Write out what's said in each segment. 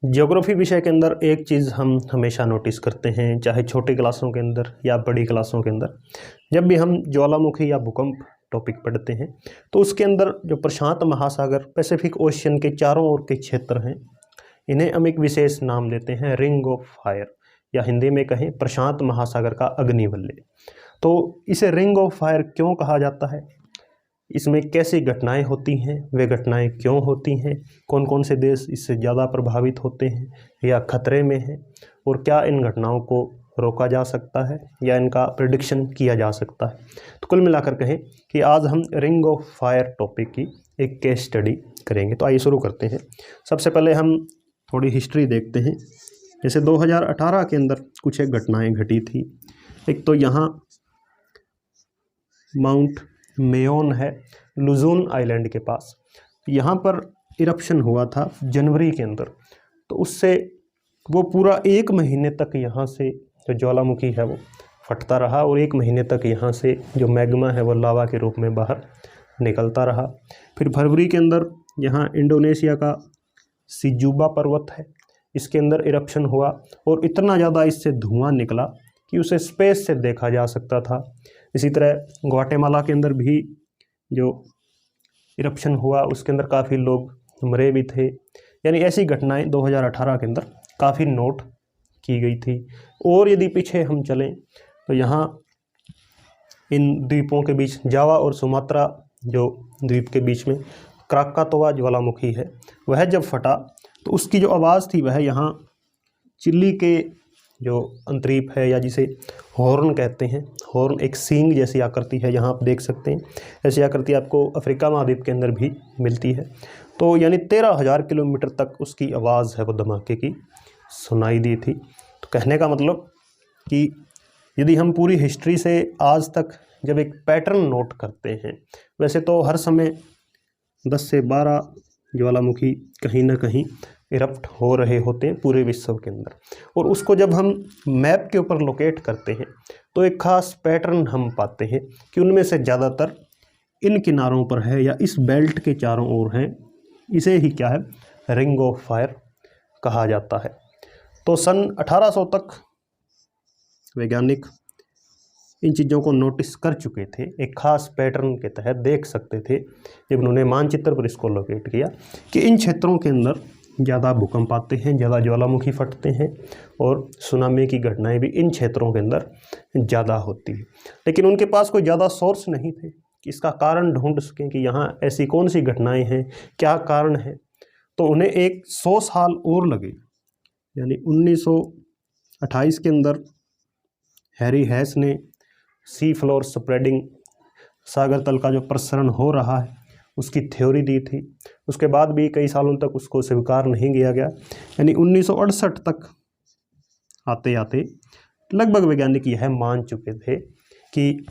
Geography विषय के अंदर एक चीज़ हम हमेशा नोटिस करते हैं, चाहे छोटी क्लासों के अंदर या बड़ी क्लासों के अंदर, जब भी हम ज्वालामुखी या भूकंप टॉपिक पढ़ते हैं तो उसके अंदर जो प्रशांत महासागर पैसिफिक ओशियन के चारों ओर के क्षेत्र हैं, इन्हें हम एक विशेष नाम देते हैं रिंग ऑफ फायर, या हिंदी में कहें प्रशांत महासागर का अग्निवलय। तो इसे रिंग ऑफ फायर क्यों कहा जाता है, इसमें कैसी घटनाएं होती हैं, वे घटनाएं क्यों होती हैं, कौन कौन से देश इससे ज़्यादा प्रभावित होते हैं या खतरे में हैं, और क्या इन घटनाओं को रोका जा सकता है या इनका प्रिडिक्शन किया जा सकता है। तो कुल मिलाकर कहें कि आज हम रिंग ऑफ फायर टॉपिक की एक केस स्टडी करेंगे। तो आइए शुरू करते हैं। सबसे पहले हम थोड़ी हिस्ट्री देखते हैं। जैसे 2018 के अंदर कुछ एक घटनाएँ घटी थी। एक तो यहाँ माउंट मेयोन है लुजून आइलैंड के पास, यहाँ पर इरप्शन हुआ था जनवरी के अंदर। तो उससे वो पूरा 1 महीने तक यहाँ से जो ज्वालामुखी है वो फटता रहा और 1 महीने तक यहाँ से जो मैग्मा है वो लावा के रूप में बाहर निकलता रहा। फिर फरवरी के अंदर यहाँ इंडोनेशिया का सिजुबा पर्वत है, इसके अंदर इरप्शन हुआ और इतना ज़्यादा इससे धुआं निकला कि उसे स्पेस से देखा जा सकता था। इसी तरह ग्वाटेमाला के अंदर भी जो इरप्शन हुआ उसके अंदर काफ़ी लोग मरे भी थे। यानी ऐसी घटनाएं 2018 के अंदर काफ़ी नोट की गई थी। और यदि पीछे हम चलें तो यहाँ इन द्वीपों के बीच, जावा और सुमात्रा जो द्वीप के बीच में क्राकातोआ ज्वालामुखी है, वह जब फटा तो उसकी जो आवाज़ थी वह यहाँ चिल्ली के जो अंतरीप है या जिसे हॉर्न कहते हैं, हॉर्न एक सींग जैसी आकृति है, यहाँ आप देख सकते हैं। ऐसी आकृति आपको अफ्रीका महाद्वीप के अंदर भी मिलती है। तो यानी 13,000 किलोमीटर तक उसकी आवाज़ है वो धमाके की सुनाई दी थी। तो कहने का मतलब कि यदि हम पूरी हिस्ट्री से आज तक जब एक पैटर्न नोट करते हैं, वैसे तो हर समय 10 से 12 ज्वालामुखी कहीं ना कहीं इरप्ट हो रहे होते हैं पूरे विश्व के अंदर, और उसको जब हम मैप के ऊपर लोकेट करते हैं तो एक ख़ास पैटर्न हम पाते हैं कि उनमें से ज़्यादातर इन किनारों पर है या इस बेल्ट के चारों ओर हैं। इसे ही क्या है, रिंग ऑफ फायर कहा जाता है। तो सन 1800 तक वैज्ञानिक इन चीज़ों को नोटिस कर चुके थे, एक ख़ास पैटर्न के तहत देख सकते थे जब उन्होंने मानचित्र पर इसको लोकेट किया कि इन क्षेत्रों के अंदर ज़्यादा भूकंप आते हैं, ज़्यादा ज्वालामुखी फटते हैं और सुनामी की घटनाएं भी इन क्षेत्रों के अंदर ज़्यादा होती है। लेकिन उनके पास कोई ज़्यादा सोर्स नहीं थे कि इसका कारण ढूंढ सकें कि यहाँ ऐसी कौन सी घटनाएं हैं, क्या कारण है। तो उन्हें एक 100 साल और लगे, यानी 1928 के अंदर हैरी हैस ने सी फ्लोर स्प्रेडिंग, सागर तल का जो प्रसरण हो रहा है, उसकी थ्योरी दी थी। उसके बाद भी कई सालों तक उसको स्वीकार नहीं किया गया। यानी 1968 तक आते आते लगभग वैज्ञानिक यह मान चुके थे कि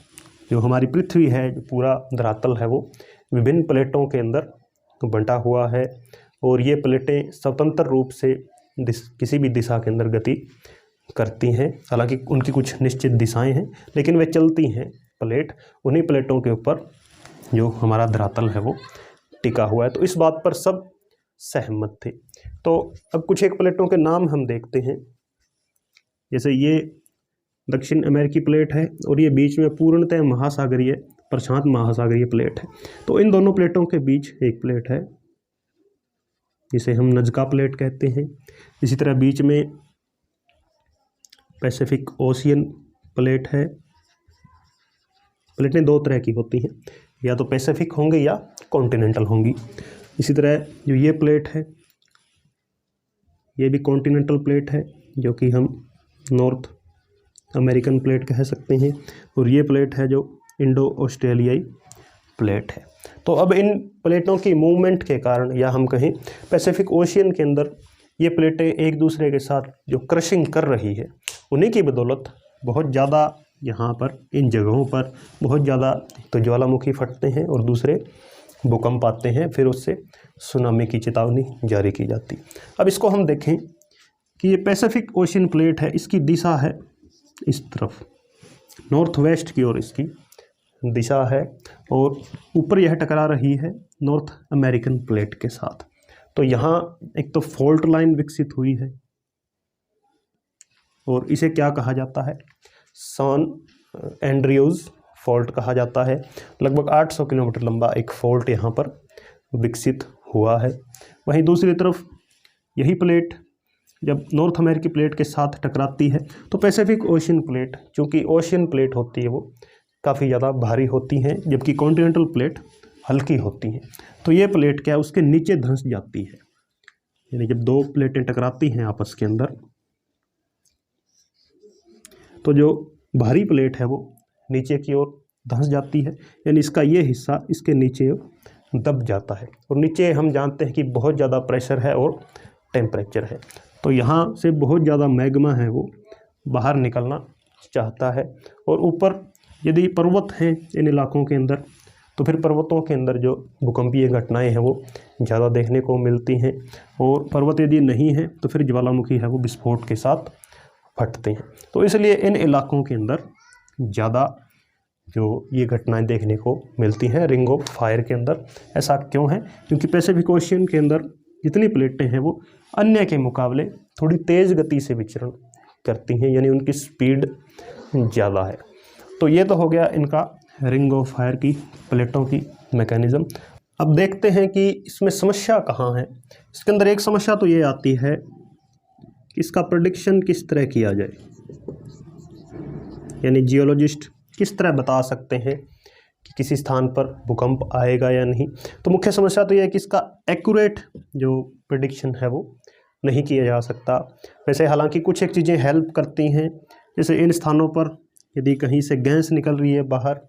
जो हमारी पृथ्वी है, जो पूरा धरातल है, वो विभिन्न प्लेटों के अंदर बंटा हुआ है और ये प्लेटें स्वतंत्र रूप से किसी भी दिशा के अंदर गति करती हैं। हालांकि उनकी कुछ निश्चित दिशाएं हैं, लेकिन वे चलती हैं प्लेट, उन्हीं प्लेटों के ऊपर जो हमारा धरातल है वो टिका हुआ है। तो इस बात पर सब सहमत थे। तो अब कुछ एक प्लेटों के नाम हम देखते हैं। जैसे ये दक्षिण अमेरिकी प्लेट है और ये बीच में पूर्णतः महासागरीय प्रशांत महासागरीय प्लेट है। तो इन दोनों प्लेटों के बीच एक प्लेट है जिसे हम नज़का प्लेट कहते हैं। इसी तरह बीच में पैसिफिक ओशियन प्लेट है। प्लेटें 2 तरह की होती हैं, या तो पैसिफिक होंगे या कॉन्टिनेंटल होंगी। इसी तरह जो ये प्लेट है, ये भी कॉन्टिनेंटल प्लेट है, जो कि हम नॉर्थ अमेरिकन प्लेट कह सकते हैं। और ये प्लेट है जो इंडो ऑस्ट्रेलियाई प्लेट है। तो अब इन प्लेटों की मूवमेंट के कारण, या हम कहें पैसिफिक ओशियन के अंदर ये प्लेटें एक दूसरे के साथ जो क्रशिंग कर रही है, उन्हीं की बदौलत बहुत ज़्यादा यहाँ पर इन जगहों पर बहुत ज़्यादा तो ज्वालामुखी फटते हैं और दूसरे भूकंप आते हैं। फिर उससे सुनामी की चेतावनी जारी की जाती। अब इसको हम देखें कि ये पैसिफिक ओशियन प्लेट है, इसकी दिशा है इस तरफ, नॉर्थ वेस्ट की ओर इसकी दिशा है, और ऊपर यह टकरा रही है नॉर्थ अमेरिकन प्लेट के साथ। तो यहाँ एक तो फॉल्ट लाइन विकसित हुई है और इसे क्या कहा जाता है, सैन एंड्रयूज फॉल्ट कहा जाता है। लगभग 800 किलोमीटर लंबा एक फॉल्ट यहाँ पर विकसित हुआ है। वहीं दूसरी तरफ यही प्लेट जब नॉर्थ अमेरिकी प्लेट के साथ टकराती है तो पैसिफिक ओशियन प्लेट, चूँकि ओशियन प्लेट होती है वो काफ़ी ज़्यादा भारी होती हैं, जबकि कॉन्टिनेंटल प्लेट हल्की होती हैं। तो ये प्लेट क्या है, उसके नीचे धंस जाती है। यानी जब दो प्लेटें टकराती हैं आपस के अंदर तो जो भारी प्लेट है वो नीचे की ओर धंस जाती है, यानी इसका ये हिस्सा इसके नीचे दब जाता है। और नीचे हम जानते हैं कि बहुत ज़्यादा प्रेशर है और टेम्परेचर है, तो यहाँ से बहुत ज़्यादा मैग्मा है वो बाहर निकलना चाहता है। और ऊपर यदि पर्वत हैं इन इलाकों के अंदर तो फिर पर्वतों के अंदर जो भूकंपीय घटनाएं हैं वो ज़्यादा देखने को मिलती हैं। और पर्वत यदि नहीं है तो फिर ज्वालामुखी है वो विस्फोट के साथ फटते हैं। तो इसलिए इन इलाकों के अंदर ज़्यादा जो ये घटनाएं देखने को मिलती हैं रिंग ऑफ फायर के अंदर। ऐसा क्यों है, क्योंकि पैसिफिक ओशियन के अंदर जितनी प्लेटें हैं वो अन्य के मुकाबले थोड़ी तेज़ गति से विचरण करती हैं, यानी उनकी स्पीड ज़्यादा है। तो ये तो हो गया इनका रिंग ऑफ फायर की प्लेटों की मैकेनिज़्म। अब देखते हैं कि इसमें समस्या कहाँ है। इसके अंदर एक समस्या तो ये आती है कि इसका प्रेडिक्शन किस तरह किया जाए, यानी जियोलॉजिस्ट किस तरह बता सकते हैं कि किसी स्थान पर भूकंप आएगा या नहीं। तो मुख्य समस्या तो यह है कि इसका एक्यूरेट जो प्रेडिक्शन है वो नहीं किया जा सकता। वैसे हालांकि कुछ एक चीज़ें हेल्प करती हैं, जैसे इन स्थानों पर यदि कहीं से गैस निकल रही है बाहर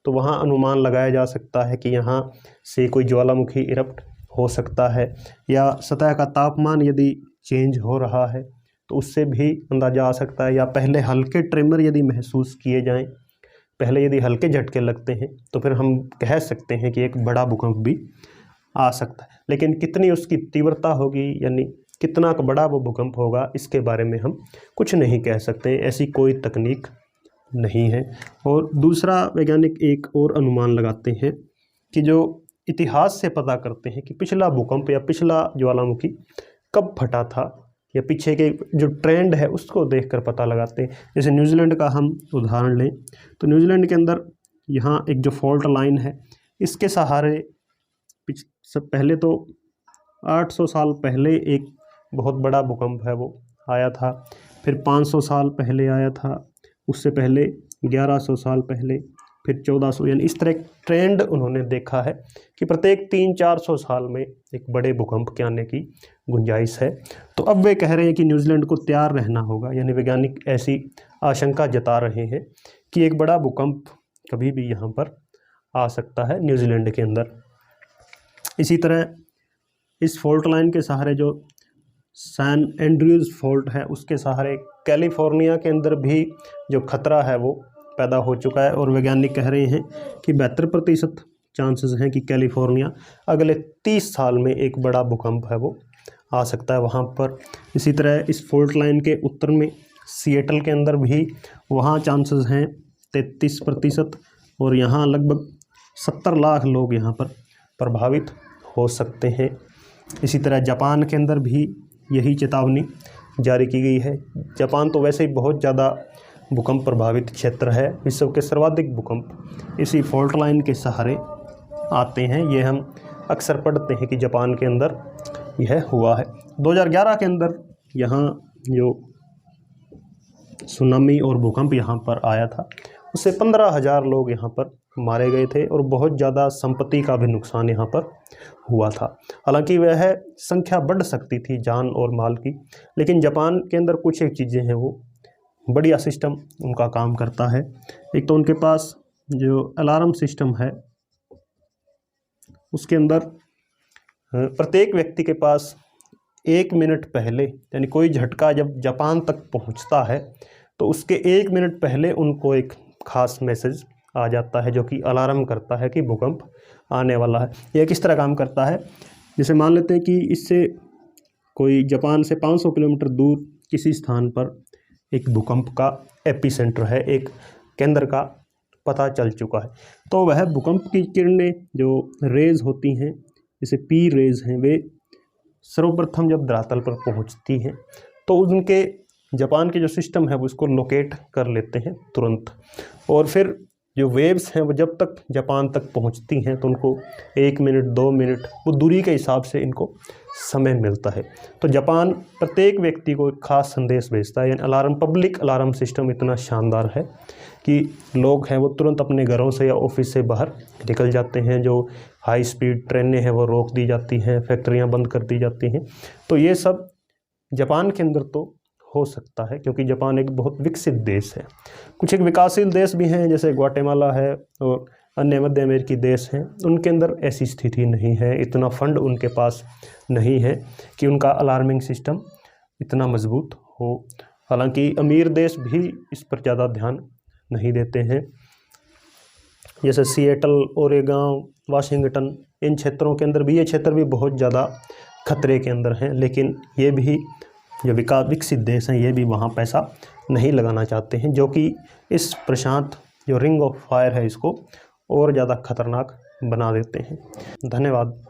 तो वहाँ अनुमान लगाया जा सकता है कि यहाँ से कोई ज्वालामुखी इरप्ट हो सकता है, या सतह का तापमान यदि चेंज हो रहा है तो उससे भी अंदाजा आ सकता है, या पहले हल्के ट्रेमर यदि महसूस किए जाएं, पहले यदि हल्के झटके लगते हैं तो फिर हम कह सकते हैं कि एक बड़ा भूकंप भी आ सकता है। लेकिन कितनी उसकी तीव्रता होगी, यानी कितना बड़ा वो भूकंप होगा, इसके बारे में हम कुछ नहीं कह सकते, ऐसी कोई तकनीक नहीं है। और दूसरा वैज्ञानिक एक और अनुमान लगाते हैं कि जो इतिहास से पता करते हैं कि पिछला भूकंप या पिछला ज्वालामुखी कब फटा था, या पीछे के जो ट्रेंड है उसको देखकर पता लगाते हैं। जैसे न्यूजीलैंड का हम उदाहरण लें तो न्यूजीलैंड के अंदर यहाँ एक जो फॉल्ट लाइन है इसके सहारे पहले तो 800 साल पहले एक बहुत बड़ा भूकंप है वो आया था, फिर 500 साल पहले आया था, उससे पहले 1100 साल पहले, फिर 1400, यानी इस तरह ट्रेंड उन्होंने देखा है कि प्रत्येक 300-400 साल में एक बड़े भूकंप के आने की गुंजाइश है। तो अब वे कह रहे हैं कि न्यूजीलैंड को तैयार रहना होगा, यानी वैज्ञानिक ऐसी आशंका जता रहे हैं कि एक बड़ा भूकंप कभी भी यहाँ पर आ सकता है न्यूजीलैंड के अंदर। इसी तरह इस फॉल्ट लाइन के सहारे जो सैन एंड्रयूज फॉल्ट है उसके सहारे कैलिफोर्निया के अंदर भी जो खतरा है वो पैदा हो चुका है, और वैज्ञानिक कह रहे हैं कि 72% चांसेस हैं कि कैलिफोर्निया अगले 30 साल में एक बड़ा भूकंप है वो आ सकता है वहाँ पर। इसी तरह इस फॉल्ट लाइन के उत्तर में सिएटल के अंदर भी वहाँ चांसेस हैं 33%, और यहाँ लगभग 70 लाख लोग यहाँ पर प्रभावित हो सकते हैं। इसी तरह जापान के अंदर भी यही चेतावनी जारी की गई है। जापान तो वैसे ही बहुत ज़्यादा भूकंप प्रभावित क्षेत्र है, विश्व के सर्वाधिक भूकंप इसी फॉल्ट लाइन के सहारे आते हैं। ये हम अक्सर पढ़ते हैं कि जापान के अंदर यह हुआ है। 2011 के अंदर यहाँ जो सुनामी और भूकंप यहाँ पर आया था उससे 15,000 लोग यहाँ पर मारे गए थे, और बहुत ज़्यादा संपत्ति का भी नुकसान यहाँ पर हुआ था। हालांकि वह संख्या बढ़ सकती थी जान और माल की, लेकिन जापान के अंदर कुछ एक चीज़ें हैं वो बढ़िया सिस्टम उनका काम करता है। एक तो उनके पास जो अलार्म सिस्टम है उसके अंदर प्रत्येक व्यक्ति के पास 1 मिनट पहले, यानी कोई झटका जब जापान तक पहुंचता है तो उसके 1 मिनट पहले उनको एक खास मैसेज आ जाता है जो कि अलार्म करता है कि भूकंप आने वाला है। यह किस तरह काम करता है, जैसे मान लेते हैं कि इससे कोई जापान से 500 किलोमीटर दूर किसी स्थान पर एक भूकंप का एपिसेंटर है, एक केंद्र का पता चल चुका है, तो वह भूकंप की किरणें जो रेज होती हैं जैसे पी रेज हैं वे सर्वप्रथम जब धरातल पर पहुंचती हैं तो उनके जापान के जो सिस्टम है वो इसको लोकेट कर लेते हैं तुरंत, और फिर जो वेव्स हैं वो जब तक जापान तक पहुंचती हैं तो उनको 1 मिनट 2 मिनट वो दूरी के हिसाब से इनको समय मिलता है। तो जापान प्रत्येक व्यक्ति को एक खास संदेश भेजता है, यानी अलार्म, पब्लिक अलार्म सिस्टम इतना शानदार है कि लोग हैं वो तुरंत अपने घरों से या ऑफिस से बाहर निकल जाते हैं। जो हाई स्पीड ट्रेनें हैं वो रोक दी जाती हैं, फैक्ट्रियाँ बंद कर दी जाती हैं। तो ये सब जापान के अंदर तो हो सकता है क्योंकि जापान एक बहुत विकसित देश है। कुछ एक विकासशील देश भी हैं जैसे ग्वाटेमाला है और अन्य मध्य अमेरिकी देश हैं, उनके अंदर ऐसी स्थिति नहीं है, इतना फंड उनके पास नहीं है कि उनका अलार्मिंग सिस्टम इतना मजबूत हो। हालांकि अमीर देश भी इस पर ज़्यादा ध्यान नहीं देते हैं, जैसे सिएटल, ओरेगॉन, वाशिंगटन, इन क्षेत्रों के अंदर भी, ये क्षेत्र भी बहुत ज़्यादा खतरे के अंदर हैं, लेकिन ये भी जो विकसित देश हैं ये भी वहाँ पैसा नहीं लगाना चाहते हैं, जो कि इस प्रशांत जो रिंग ऑफ फायर है इसको और ज़्यादा खतरनाक बना देते हैं। धन्यवाद।